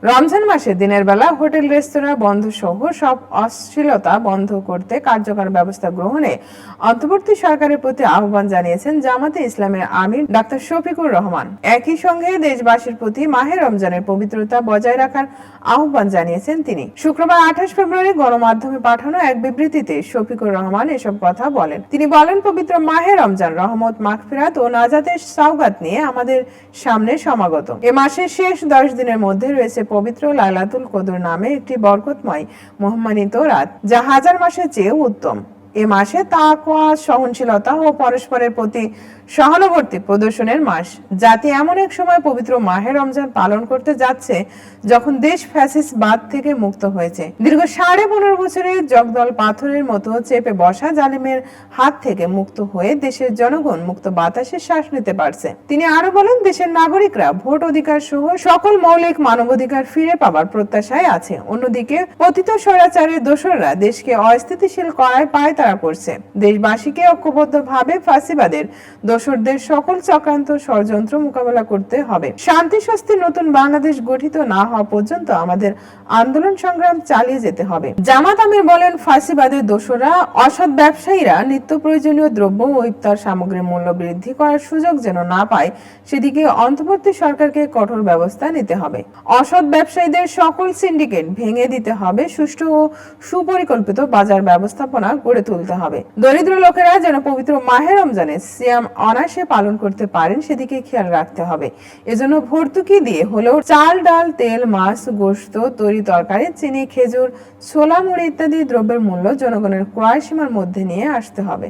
রমজান মাসে দিনের বেলা হোটেল রেস্তোরাঁ বন্ধ সহ সব অশ্লীলতা বন্ধ করতে কার্যকর ব্যবস্থা গ্রহণে অন্তর্বর্তী সরকারের প্রতি আহ্বান জানিয়েছেন জামাতে ইসলামের আমির ডাক্তার শফিকুর রহমান। একই সঙ্গে দেশবাসীর প্রতি মাহে রমজানের পবিত্রতা বজায় রাখার আহ্বান জানিয়েছেন তিনি। শুক্রবার 28 ফেব্রুয়ারি গণমাধ্যমে পাঠানো এক বিবৃতিতে শফিকুর রহমান এসব কথা বলেন। তিনি বলেন, পবিত্র মাহে রমজান রহমত, মাগফিরাত ও নাজাতের সওগাত নিয়ে আমাদের সামনে সমাগত। এ মাসের শেষ 10 দিনের মধ্যে রয়েছে পবিত্র লাইলাতুল কদর নামে একটি বরকতময় মহিমান্বিত রাত, যা হাজার মাসের চেয়েও উত্তম। এ মাসে তাকওয়া, সহনশীলতা ও পরস্পরের প্রতি সহানুভূতি প্রদর্শনের মাস। জাতি এমন এক সময় পবিত্র মাহে রমজান পালন করতে যাচ্ছে যখন দেশ ফ্যাসিস্টবাদ থেকে মুক্ত হয়েছে। দীর্ঘ 15.5 বছরের জগদল পাথরের মতো চেপে বসা জালিমের হাত থেকে মুক্ত হয়ে দেশের জনগণ মুক্ত বাতাসে শ্বাস নিতে পারছে। তিনি আরো বলেন, দেশের নাগরিকরা ভোট অধিকার সহ সকল মৌলিক মানবাধিকার ফিরে পাবার প্রত্যাশায় আছে। অন্যদিকে পতিত স্বৈরাচারের দোসররা দেশকে অস্থিতিশীল করায় পায়তারা করছে। দেশবাসীকে ঐক্যবদ্ধভাবে ফাঁসিবাদের দোসরদের সকল চক্রান্ত ষড়যন্ত্র মোকাবেলা করতে হবে। শান্তি স্বস্তির নতুন বাংলাদেশ গঠিত না হওয়া পর্যন্ত আমাদের আন্দোলন সংগ্রাম চালিয়ে যেতে হবে। জামাত আমির বলেন, ফাঁসিবাদের দোসররা, অসৎ ব্যবসায়ীরা নিত্য প্রয়োজনীয় দ্রব্য ও ইফতার সামগ্রীর মূল্য বৃদ্ধি করার সুযোগ যেন না পায়, সেদিকে অন্তর্বর্তী সরকারকে কঠোর ব্যবস্থা নিতে হবে। অসৎ ব্যবসায়ীদের সকল সিন্ডিকেট ভেঙে দিতে হবে। সুষ্ঠু ও সুপরিকল্পিত বাজার ব্যবস্থাপনা গড়ে তুলতে হবে। দরিদ্র লোকেরা যেন পবিত্র মাহে রমজানে সিয়াম অনায়াসে পালন করতে পারেন, সেদিকে খেয়াল রাখতে হবে। এজন্য ভর্তুকি দিয়ে হলেও চাল, ডাল, তেল, মাছ, গোশত, তরি তরকারি, চিনি, খেজুর, ছোলা, মুড়ি ইত্যাদি দ্রব্যের মূল্য জনগণের ক্রয় সীমার মধ্যে নিয়ে আসতে হবে।